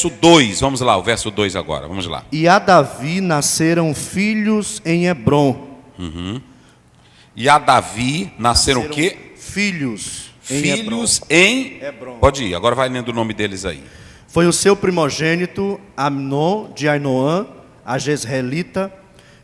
verso 2. Vamos lá, o verso 2 agora. Vamos lá. E a Davi nasceram filhos em Hebrom. E a Davi nasceram o quê? Filhos Filhos em Hebrom. Pode ir, agora vai lendo o nome deles aí. Foi o seu primogênito, Amnon, de Ainoã, a Jezreelita,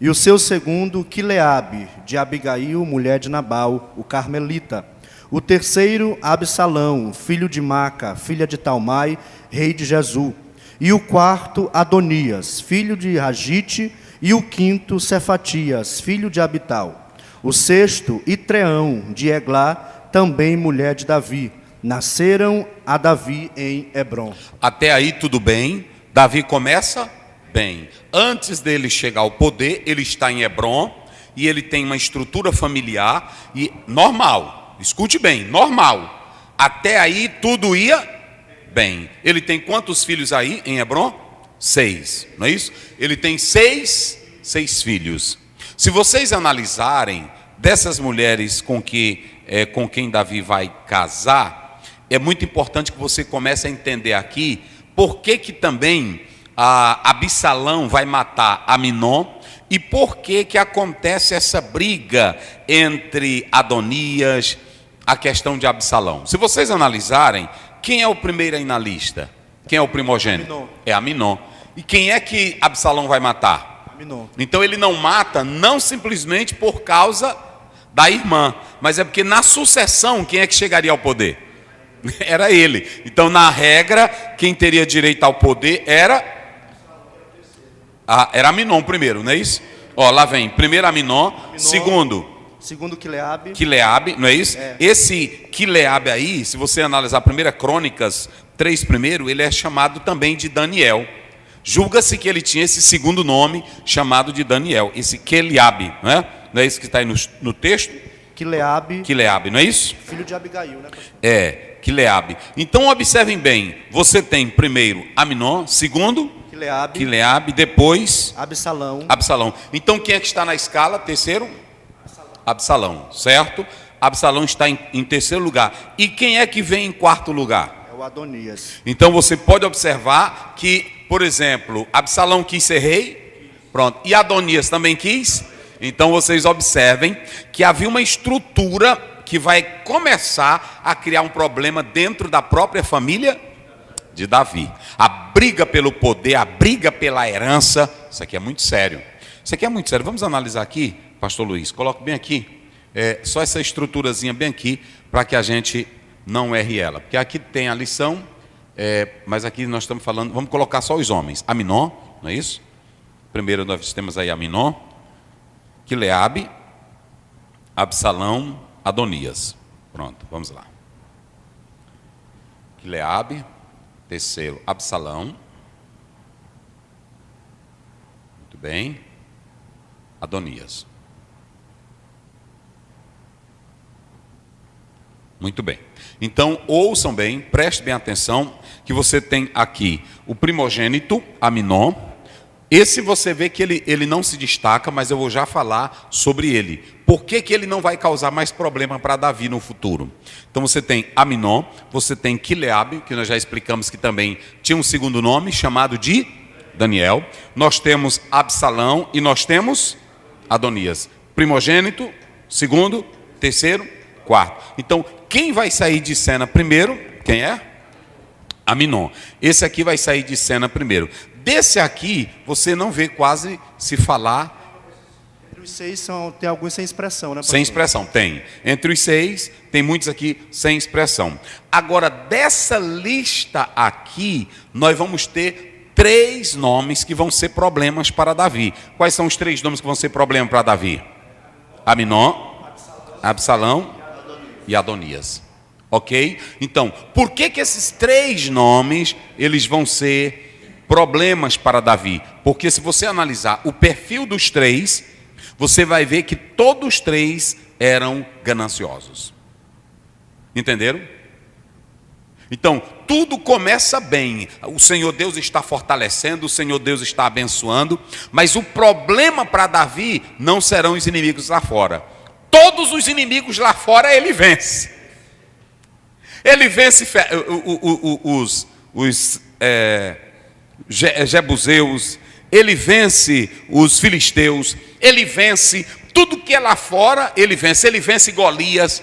e o seu segundo, Quileabe, de Abigail, mulher de Nabal, o Carmelita. O terceiro, Absalão, filho de Maca, filha de Talmai, rei de Jezu. E o quarto, Adonias, filho de Ragite. E o quinto, Cefatias, filho de Abital. O sexto, Itreão, de Eglá, também mulher de Davi. Nasceram a Davi em Hebrom. Até aí tudo bem. Davi começa bem. Antes dele chegar ao poder, ele está em Hebrom e ele tem uma estrutura familiar e normal. Escute bem, normal. Até aí tudo ia bem. Ele tem quantos filhos aí em Hebrom? 6, não é isso? Ele tem seis filhos. Se vocês analisarem dessas mulheres com quem Davi vai casar, é muito importante que você comece a entender aqui por que também Absalão vai matar Aminon e por que acontece essa briga entre Adonias, a questão de Absalão. Se vocês analisarem, quem é o primeiro aí na lista? Quem é o primogênito? Aminon. É Aminon. E quem é que Absalão vai matar? Aminon. Então ele não mata, não simplesmente por causa da irmã, mas é porque na sucessão, quem é que chegaria ao poder? Era ele. Então, na regra, quem teria direito ao poder era Aminon primeiro, não é isso? Ó, lá vem, primeiro Aminon, segundo Quileabe, não é isso? É. Esse Quileabe aí, se você analisar 1 Crônicas 3 primeiro, ele é chamado também de Daniel. Julga-se que ele tinha esse segundo nome chamado de Daniel, esse Quileabe, não é? Não é isso que está aí no texto? Quileabe, não é isso? Filho de Abigail, né? É, Quileabe. Então observem bem, você tem primeiro Aminon, segundo Quileabe, depois Absalão. Então quem é que está na escala? Terceiro? Absalão, certo? Absalão está em terceiro lugar. E quem é que vem em quarto lugar? É o Adonias. Então você pode observar que, por exemplo, Absalão quis ser rei, pronto, e Adonias também quis. Então vocês observem que havia uma estrutura que vai começar a criar um problema dentro da própria família de Davi. A briga pelo poder, a briga pela herança, isso aqui é muito sério. Isso aqui é muito sério. Vamos analisar aqui, pastor Luiz, coloque bem aqui, só essa estruturazinha bem aqui, para que a gente não erre ela. Porque aqui tem a lição, mas aqui nós estamos falando, vamos colocar só os homens. Aminon, não é isso? Primeiro nós temos aí Aminon, Quileabe, Absalão, Adonias. Pronto, vamos lá. Quileabe, terceiro, Absalão. Muito bem. Adonias. Muito bem. Então, ouçam bem, prestem bem atenção, que você tem aqui o primogênito, Aminon. Esse você vê que ele não se destaca, mas eu vou já falar sobre ele. Por que ele não vai causar mais problema para Davi no futuro? Então você tem Aminon, você tem Quileabe, que nós já explicamos que também tinha um segundo nome, chamado de Daniel. Nós temos Absalão e nós temos Adonias. Primogênito, segundo, terceiro, quarto. Então, quem vai sair de cena primeiro? Quem é? Aminon. Esse aqui vai sair de cena primeiro. Desse aqui, você não vê quase se falar. Entre os 6 tem alguns sem expressão, né? Sem expressão, tem. Entre os 6, tem muitos aqui sem expressão. Agora, dessa lista aqui, nós vamos ter 3 nomes que vão ser problemas para Davi. Quais são os 3 nomes que vão ser problema para Davi? Aminon, Absalão e Adonias. Ok? Então, por que esses 3 nomes, eles vão ser problemas para Davi? Porque se você analisar o perfil dos 3, você vai ver que todos 3 eram gananciosos. Entenderam? Então, tudo começa bem. O Senhor Deus está fortalecendo, o Senhor Deus está abençoando, mas o problema para Davi não serão os inimigos lá fora. Todos os inimigos lá fora ele vence. Ele vence Jebuseus, ele vence os filisteus, ele vence tudo que é lá fora, ele vence Golias.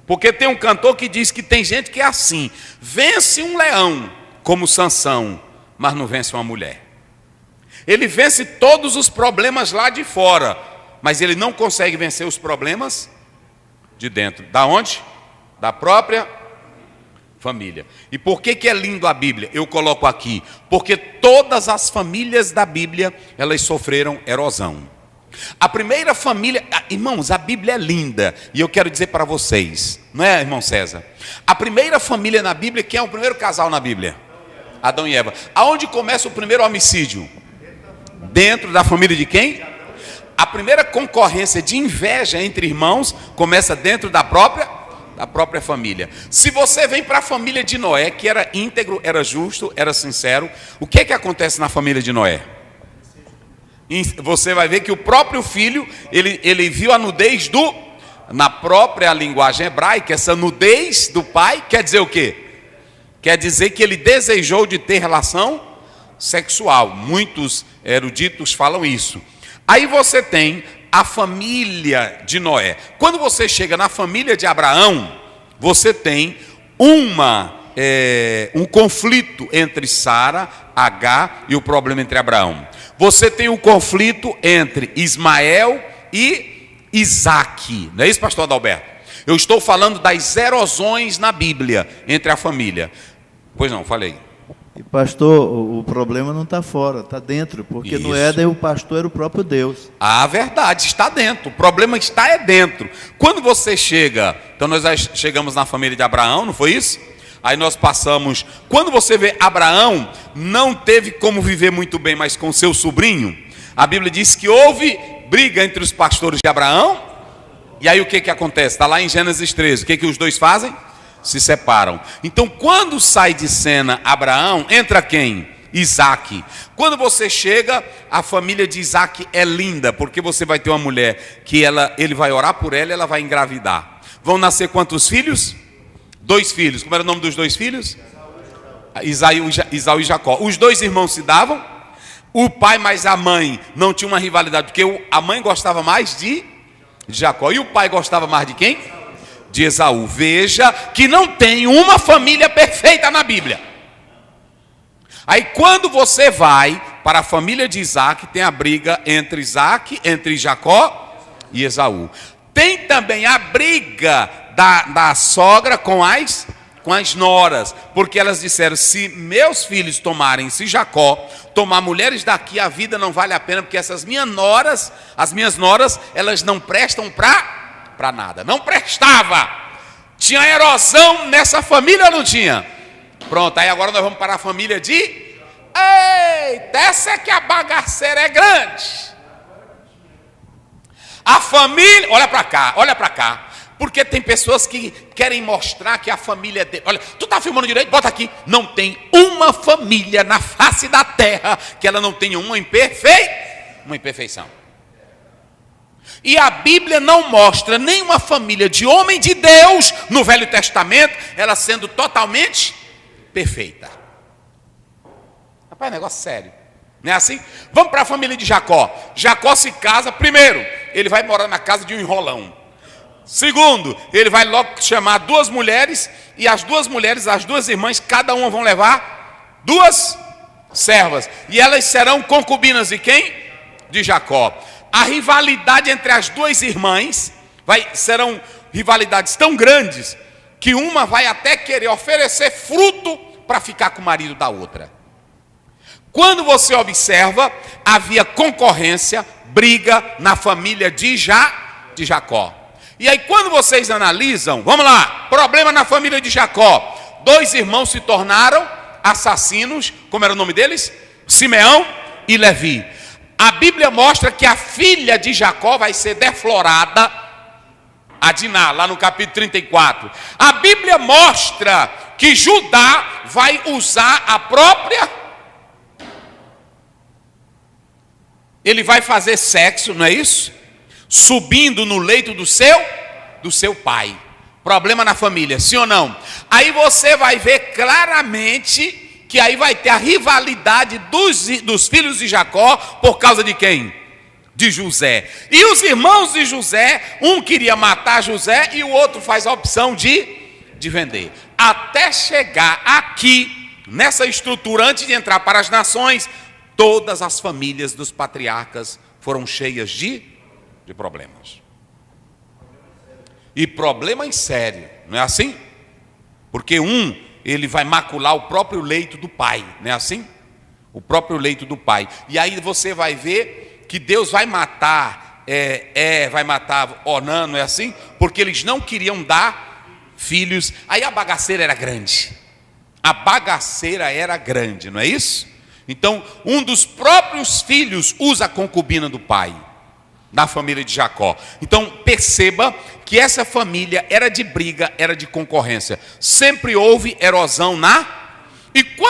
Porque tem um cantor que diz que tem gente que é assim, vence um leão, como Sansão, mas não vence uma mulher. Ele vence todos os problemas lá de fora, mas ele não consegue vencer os problemas de dentro. Da onde? Da própria família. E por que é lindo a Bíblia? Eu coloco aqui, porque todas as famílias da Bíblia, elas sofreram erosão. A primeira família, irmãos, a Bíblia é linda, e eu quero dizer para vocês, não é, irmão César? A primeira família na Bíblia, quem é o primeiro casal na Bíblia? Adão e Eva. Aonde começa o primeiro homicídio? Dentro da família de quem? A primeira concorrência de inveja entre irmãos começa dentro da própria família. Se você vem para a família de Noé, que era íntegro, era justo, era sincero, o que é que acontece na família de Noé? Você vai ver que o próprio filho, ele viu a nudez na própria linguagem hebraica, essa nudez do pai, quer dizer o quê? Quer dizer que ele desejou de ter relação sexual. Muitos eruditos falam isso. Aí você tem a família de Noé. Quando você chega na família de Abraão, você tem um conflito entre Sara, Agar e o problema entre Abraão. Você tem um conflito entre Ismael e Isaque. Não é isso, pastor Adalberto? Eu estou falando das erosões na Bíblia entre a família. Pois não, falei. E pastor, o problema não está fora, está dentro, porque Isso. no Éden o pastor era o próprio Deus. A verdade está dentro, o problema está dentro. Quando você chega, então nós chegamos na família de Abraão, não foi isso? Aí nós passamos, quando você vê Abraão, não teve como viver muito bem, mas com seu sobrinho, a Bíblia diz que houve briga entre os pastores de Abraão, e aí o que acontece? Está lá em Gênesis 13, o que os dois fazem? Se separam. Então quando sai de cena Abraão, entra quem? Isaque. Quando você chega, a família de Isaque é linda, porque você vai ter uma mulher que ele vai orar por ela e ela vai engravidar. Vão nascer quantos filhos? 2 filhos. Como era o nome dos 2 filhos? Isaú e Jacó. Os 2 irmãos se davam. O pai mais a mãe não tinha uma rivalidade, porque a mãe gostava mais de Jacó. E o pai gostava mais de quem? De Esaú. Veja que não tem uma família perfeita na Bíblia. Aí quando você vai para a família de Isaac, tem a briga entre Jacó e Esaú. Tem também a briga da sogra com as noras, porque elas disseram: se meus filhos se Jacó tomar mulheres daqui, a vida não vale a pena, porque as minhas noras, elas não prestam para nada. Não prestava. Tinha erosão nessa família ou não tinha? Pronto, aí agora nós vamos para a família de... Eita, essa é que a bagaceira é grande. A família... Olha para cá. Porque tem pessoas que querem mostrar que a família... Olha, tu tá filmando direito? Bota aqui. Não tem uma família na face da terra que ela não tenha uma imperfeição. E a Bíblia não mostra nenhuma família de homem de Deus no Velho Testamento, ela sendo totalmente perfeita. Rapaz, negócio sério. Não é assim? Vamos para a família de Jacó. Jacó se casa, primeiro, ele vai morar na casa de um enrolão. Segundo, ele vai logo chamar 2 mulheres, e as 2 mulheres, as 2 irmãs, cada uma vão levar 2 servas. E elas serão concubinas de quem? De Jacó. A rivalidade entre as 2 irmãs serão rivalidades tão grandes que uma vai até querer oferecer fruto para ficar com o marido da outra. Quando você observa, havia concorrência, briga na família de Jacó. E aí quando vocês analisam, vamos lá, problema na família de Jacó. 2 irmãos se tornaram assassinos, como era o nome deles? Simeão e Levi. A Bíblia mostra que a filha de Jacó vai ser deflorada, a Diná, lá no capítulo 34. A Bíblia mostra que Judá vai usar a própria... Ele vai fazer sexo, não é isso? Subindo no leito do seu pai. Problema na família, sim ou não? Aí você vai ver claramente que aí vai ter a rivalidade dos filhos de Jacó por causa de quem? De José. E os irmãos de José, um queria matar José e o outro faz a opção de vender. Até chegar aqui, nessa estrutura, antes de entrar para as nações, todas as famílias dos patriarcas foram cheias de problemas. E problema em sério, não é assim? Porque ele vai macular o próprio leito do pai, não é assim? O próprio leito do pai. E aí você vai ver que Deus vai matar, vai matar Onã, não é assim? Porque eles não queriam dar filhos. Aí a bagaceira era grande. A bagaceira era grande, não é isso? Então, um dos próprios filhos usa a concubina do pai, da família de Jacó. Então, perceba que essa família era de briga, era de concorrência. Sempre houve erosão e quando